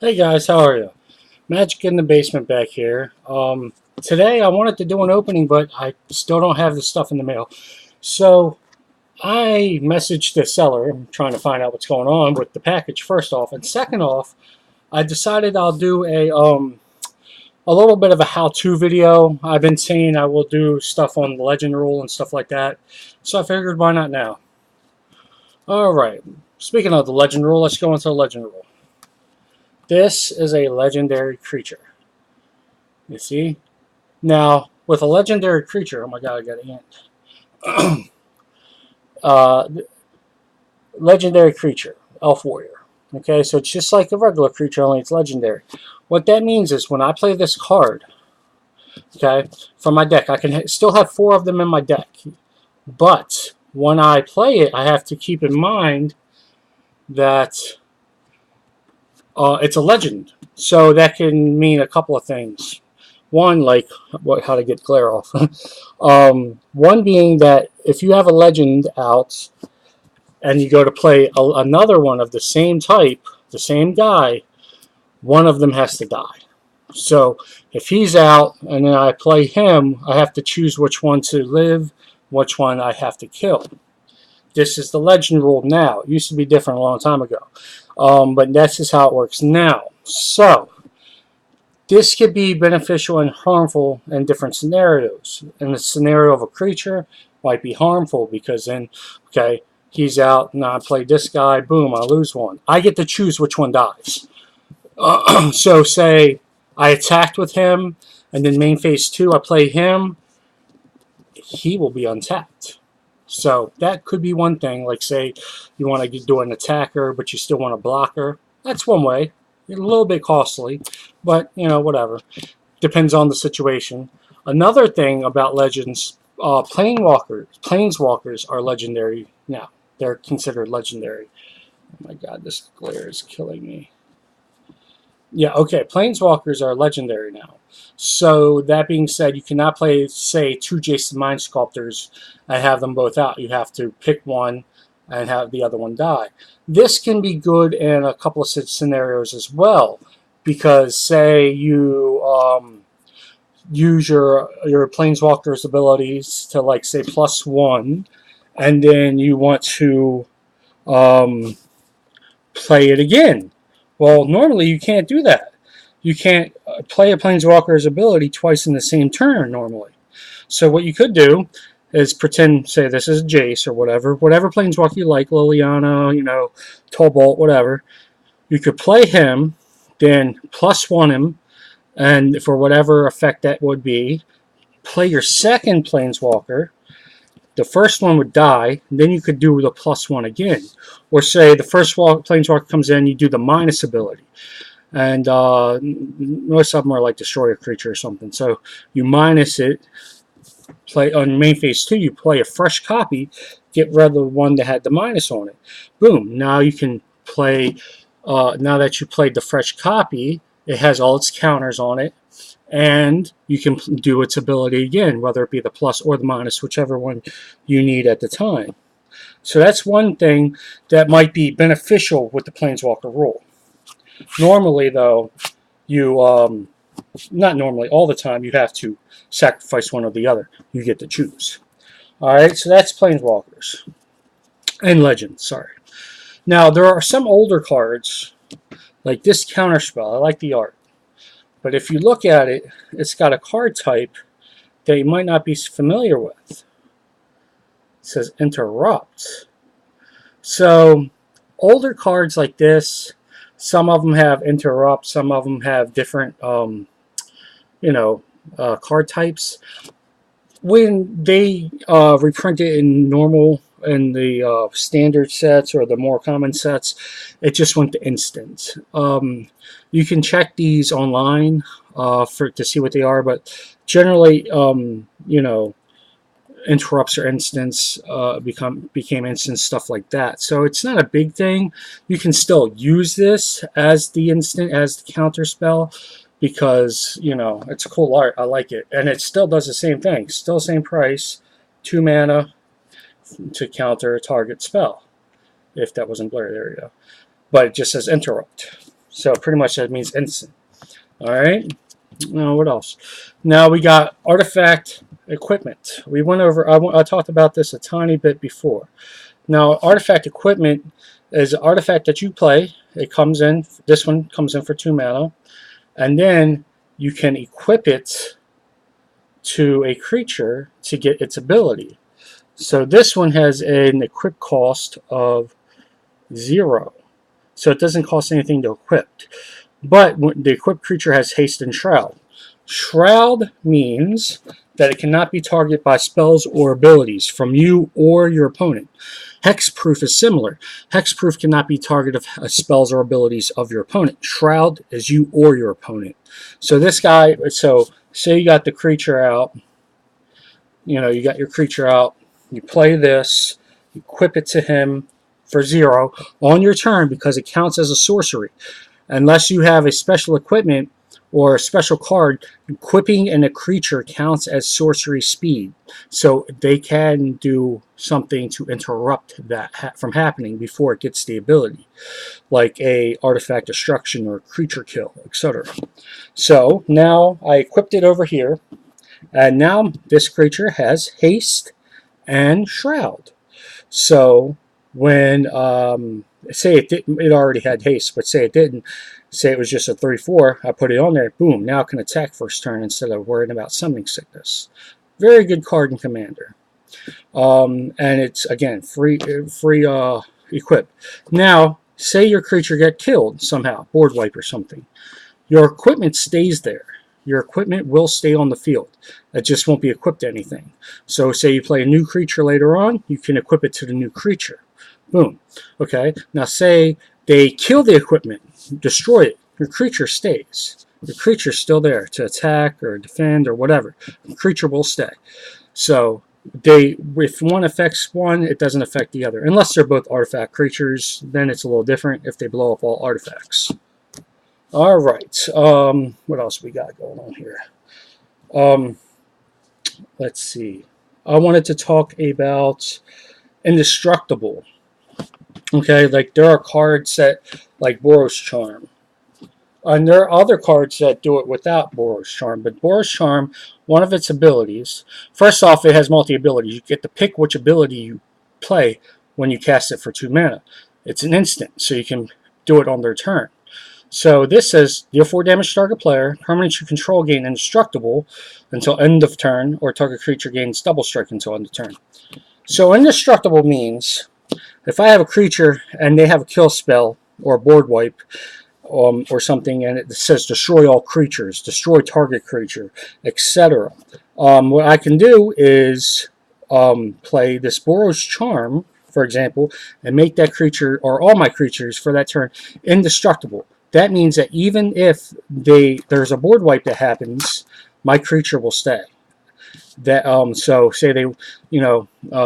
Hey guys, how are you? Magic in the basement back here. Today I wanted to do an opening, but I still don't have the stuff in the mail. So I messaged the seller, trying to find out what's going on with the package. First off, and second off, I decided I'll do a little bit of a how-to video. I've been saying I will do stuff on the legend rule and stuff like that. So I figured, why not now? All right. Speaking of the legend rule, let's go into the legend rule. This is a legendary creature. You see? Now, with a legendary creature, oh my god, I got an ant. uh, Legendary creature, elf warrior. Okay, so it's just like a regular creature, only it's legendary. What that means is when I play this card, okay, from my deck, I can still have 4 of them in my deck. But when I play it, I have to keep in mind that it's a legend. So that can mean a couple of things. One, like how to get glare off. One being that if you have a legend out and you go to play another one of the same type, the same guy, one of them has to die. So if he's out and then I play him, I have to choose which one to live, which one I have to kill. This is the legend rule now. It used to be different a long time ago. But that's just how it works now. So this could be beneficial and harmful in different scenarios. In the scenario of a creature, might be harmful because then, okay, he's out, now I play this guy, boom, I lose one. I get to choose which one dies. So say I attacked with him, and then main phase 2, I play him, he will be untapped. So that could be one thing, like say you want to do an attacker, but you still want a blocker. That's one way. A little bit costly, but you know, whatever. Depends on the situation. Another thing about legends, planeswalkers are legendary now. They're considered legendary. Oh my god, this glare is killing me. Yeah, okay, planeswalkers are legendary now. So that being said, you cannot play, say, 2 Jason Mind Sculptors and have them both out. You have to pick one and have the other one die. This can be good in a couple of scenarios as well, because say you use your planeswalker's abilities to, like, say, +1, and then you want to play it again. Well, normally you can't do that. You can't play a planeswalker's ability twice in the same turn normally. So what you could do is pretend, say this is Jace or whatever planeswalker you like, Liliana, you know, Tolbolt, whatever. You could play him, then +1 him, and for whatever effect that would be, play your second planeswalker. The first one would die, then you could do the +1 again. Or say the first planeswalker comes in, you do the minus ability. And most of them are like destroy a creature or something. So you minus it, play on main phase 2, you play a fresh copy, get rid of the one that had the minus on it. Boom, now you can play, now that you played the fresh copy, it has all its counters on it. And you can do its ability again, whether it be the plus or the minus, whichever one you need at the time. So that's one thing that might be beneficial with the Planeswalker rule. Normally, though, you, not normally, all the time, you have to sacrifice one or the other. You get to choose. Alright, so that's Planeswalkers. And Legends, sorry. Now, there are some older cards, like this Counterspell. I like the art. But if you look at it, it's got a card type that you might not be familiar with. It says Interrupt. So, older cards like this, some of them have Interrupt, some of them have different, card types. When they reprint it in normal, in the standard sets or the more common sets, it just went to instant. You can check these online to see what they are, but generally, interrupts or instants became instant, stuff like that. So it's not a big thing. You can still use this as the counter spell because it's cool art. I like it, and it still does the same thing. Still same price, 2 mana to counter a target spell. If that wasn't blurry, there you go. But it just says interrupt. So pretty much that means instant. All right. Now what else? Now we got artifact equipment. We went over. I talked about this a tiny bit before. Now artifact equipment is an artifact that you play. It comes in. This one comes in for 2 mana, and then you can equip it to a creature to get its ability. So this one has an equip cost of 0. So it doesn't cost anything to equip. But the equipped creature has haste and shroud. Shroud means that it cannot be targeted by spells or abilities from you or your opponent. Hexproof is similar. Hexproof cannot be targeted of spells or abilities of your opponent. Shroud is you or your opponent. So this guy, so say you got the creature out, you got your creature out, you play this, you equip it to him for 0 on your turn because it counts as a sorcery. Unless you have a special equipment or a special card, equipping in a creature counts as sorcery speed. So they can do something to interrupt that from happening before it gets the ability, like a artifact destruction or creature kill, etc. So now I equipped it over here, and now this creature has haste and shroud. So when say it already had haste, but say it didn't, say it was just a 3/4, I put it on there, boom, now it can attack first turn instead of worrying about summoning sickness. Very good card in Commander. And it's, again, free equip. Now, say your creature get killed somehow, board wipe or something. Your equipment stays there. Your equipment will stay on the field. It just won't be equipped to anything. So say you play a new creature later on, you can equip it to the new creature. Boom. Okay, now say they kill the equipment, destroy it, your creature stays. Your creature's still there to attack or defend or whatever. The creature will stay. So if one affects one, it doesn't affect the other. Unless they're both artifact creatures, then it's a little different if they blow up all artifacts. All right. What else we got going on here? Let's see. I wanted to talk about indestructible. Okay, like there are cards that, like Boros Charm. And there are other cards that do it without Boros Charm. But Boros Charm, one of its abilities, first off, it has multi-abilities. You get to pick which ability you play when you cast it for 2 mana. It's an instant, so you can do it on their turn. So this says, deal 4 damage to target player, permanent you control gain indestructible until end of turn, or target creature gains double strike until end of turn. So indestructible means, if I have a creature and they have a kill spell or a board wipe or something, and it says destroy all creatures, destroy target creature, etc. What I can do is play this Boros Charm, for example, and make that creature, or all my creatures for that turn, indestructible. That means that even if there's a board wipe that happens, my creature will stay. That so say they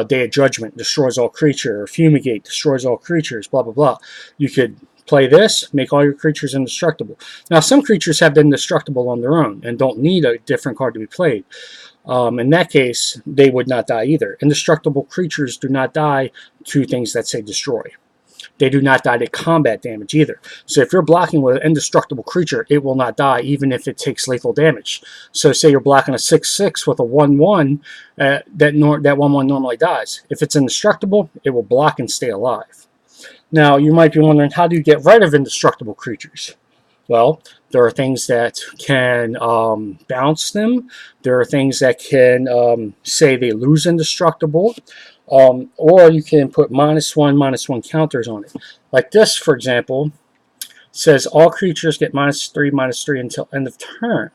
Day of Judgment destroys all creature, or Fumigate destroys all creatures, blah blah blah. You could play this, make all your creatures indestructible. Now some creatures have been indestructible on their own and don't need a different card to be played. In that case, they would not die either. Indestructible creatures do not die to things that say destroy. They do not die to combat damage either. So if you're blocking with an indestructible creature, it will not die even if it takes lethal damage. So say you're blocking a 6/6 with a 1/1, that 1/1 normally dies. If it's indestructible, it will block and stay alive. Now you might be wondering, how do you get rid of indestructible creatures? Well, there are things that can bounce them. There are things that can say they lose indestructible. Or you can put -1/-1 counters on it. Like this, for example, says all creatures get -3/-3 until end of turn.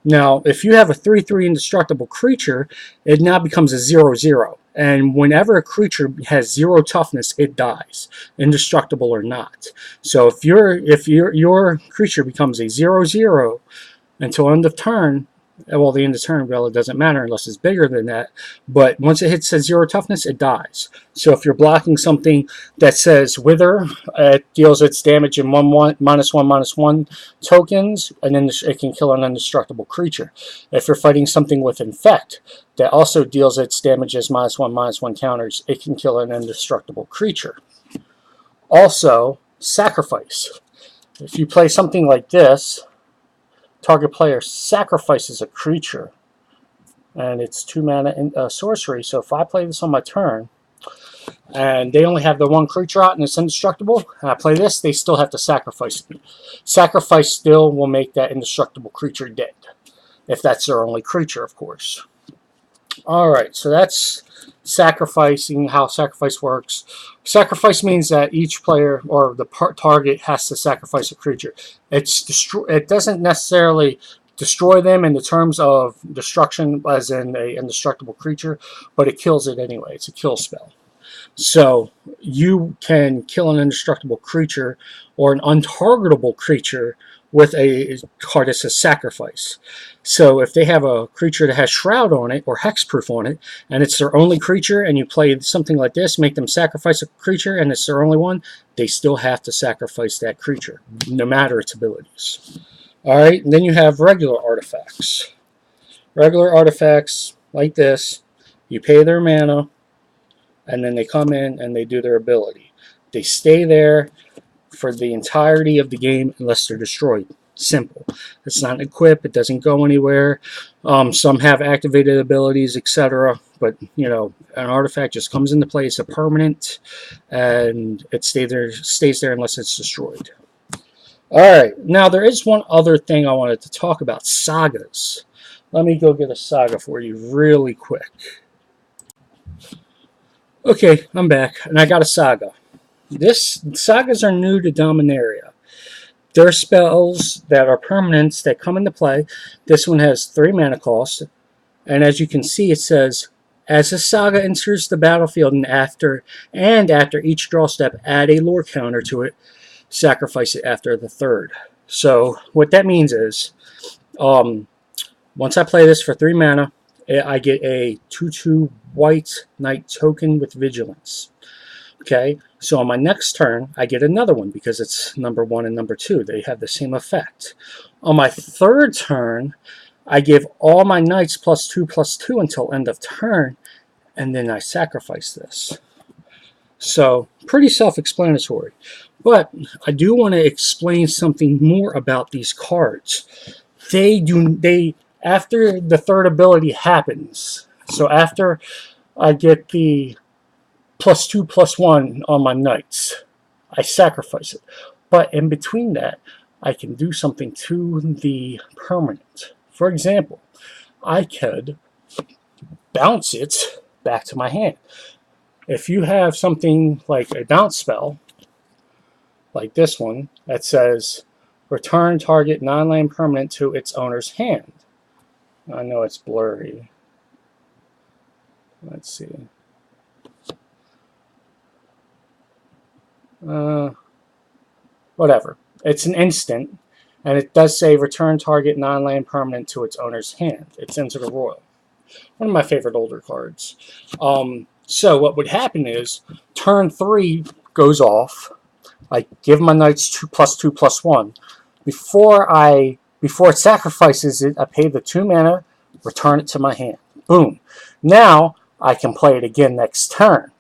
Now, if you have a 3/3 indestructible creature, it now becomes a 0/0. And whenever a creature has 0 toughness, it dies, indestructible or not. So if your creature becomes a 0/0 until end of turn, well, the end of turn, well, it doesn't matter unless it's bigger than that. But once it hits a 0 toughness, it dies. So if you're blocking something that says Wither, it deals its damage in -1/-1 tokens, and then it can kill an indestructible creature. If you're fighting something with Infect that also deals its damage as -1/-1 counters, it can kill an indestructible creature. Also, Sacrifice. if you play something like this, target player sacrifices a creature, and it's 2 mana in, sorcery. So if I play this on my turn, and they only have the one creature out and it's indestructible, and I play this, they still have to sacrifice it. Sacrifice still will make that indestructible creature dead, if that's their only creature, of course. Alright, so that's sacrificing, how sacrifice works. Sacrifice means that each player or the target has to sacrifice a creature. It doesn't necessarily destroy them in the terms of destruction as in an indestructible creature, but it kills it anyway. It's a kill spell. So you can kill an indestructible creature or an untargetable creature with a card that says sacrifice. So if they have a creature that has Shroud on it or Hexproof on it, and it's their only creature, and you play something like this, make them sacrifice a creature, and it's their only one, they still have to sacrifice that creature, no matter its abilities. Alright, and then you have regular artifacts. Regular artifacts like this, you pay their mana, and then they come in and they do their ability. They stay there for the entirety of the game unless they're destroyed. Simple. It's not an equip. It doesn't go anywhere. Some have activated abilities, etc. But, you know, an artifact just comes into play. It's a permanent, and it stays there unless it's destroyed. Alright, now there is one other thing I wanted to talk about. Sagas. Let me go get a saga for you really quick. Okay, I'm back, and I got a saga. Sagas are new to Dominaria. They're spells that are permanents that come into play. This one has 3 mana cost, and as you can see, it says, as a saga enters the battlefield and after each draw step, add a lore counter to it, sacrifice it after the 3rd. So what that means is, once I play this for 3 mana, I get a 2/2 white knight token with vigilance. Okay, so on my next turn, I get another one because it's number 1 and number 2. They have the same effect. On my 3rd turn, I give all my knights +2/+2 until end of turn, and then I sacrifice this. So, pretty self-explanatory. But I do want to explain something more about these cards. After the 3rd ability happens, so after I get the +2/+1 on my knights, I sacrifice it. But in between that, I can do something to the permanent. For example, I could bounce it back to my hand. If you have something like a bounce spell, like this one, that says, return target non-land permanent to its owner's hand. I know it's blurry. Let's see. Whatever. It's an instant, and it does say return target non-land permanent to its owner's hand. It's Into the Royal. One of my favorite older cards. So what would happen is, turn 3 goes off. I give my knights +2/+1. Before it sacrifices it, I pay the 2 mana, return it to my hand. Boom. Now I can play it again next turn,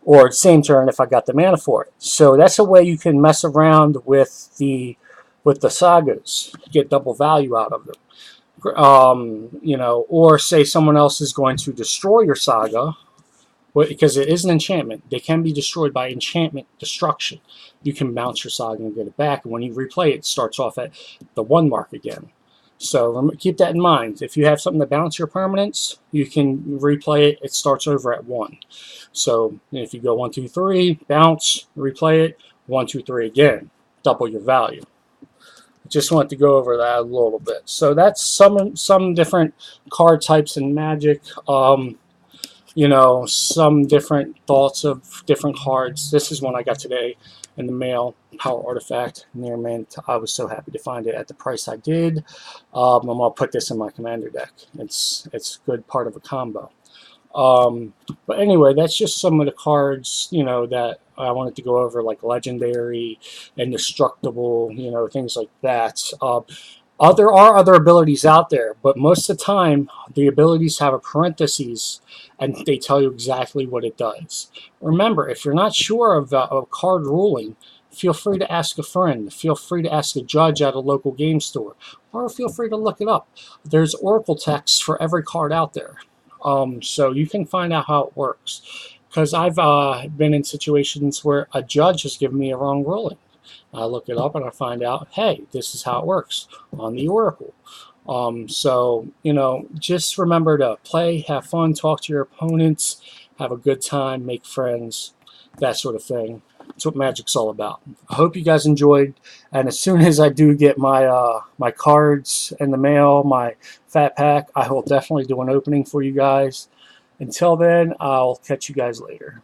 or same turn if I got the mana for it. So that's a way you can mess around with the sagas, get double value out of them. You know, or say someone else is going to destroy your saga, because it is an enchantment. They can be destroyed by enchantment destruction. You can bounce your saga and get it back, and when you replay it, it starts off at the 1 mark again. So keep that in mind. If you have something to bounce your permanents, you can replay it. It starts over at 1. So if you go 1, 2, 3, bounce, replay it, 1, 2, 3 again, double your value. Just wanted to go over that a little bit. So that's some different card types in Magic. You know, some different thoughts of different cards. This is one I got today in the mail, Power Artifact, Near Mint. I was so happy to find it at the price I did. I'm going to put this in my Commander deck. It's a good part of a combo. But anyway, that's just some of the cards, you know, that I wanted to go over, like Legendary, Indestructible, you know, things like that. There are other abilities out there, but most of the time, the abilities have a parentheses, and they tell you exactly what it does. Remember, if you're not sure of a card ruling, feel free to ask a friend. Feel free to ask a judge at a local game store, or feel free to look it up. There's Oracle texts for every card out there, so you can find out how it works. Because I've been in situations where a judge has given me a wrong ruling. I look it up and I find out, hey, this is how it works on the Oracle. So, just remember to play, have fun, talk to your opponents, have a good time, make friends, that sort of thing. That's what Magic's all about. I hope you guys enjoyed, and as soon as I do get my my cards in the mail, my fat pack, I will definitely do an opening for you guys. Until then, I'll catch you guys later.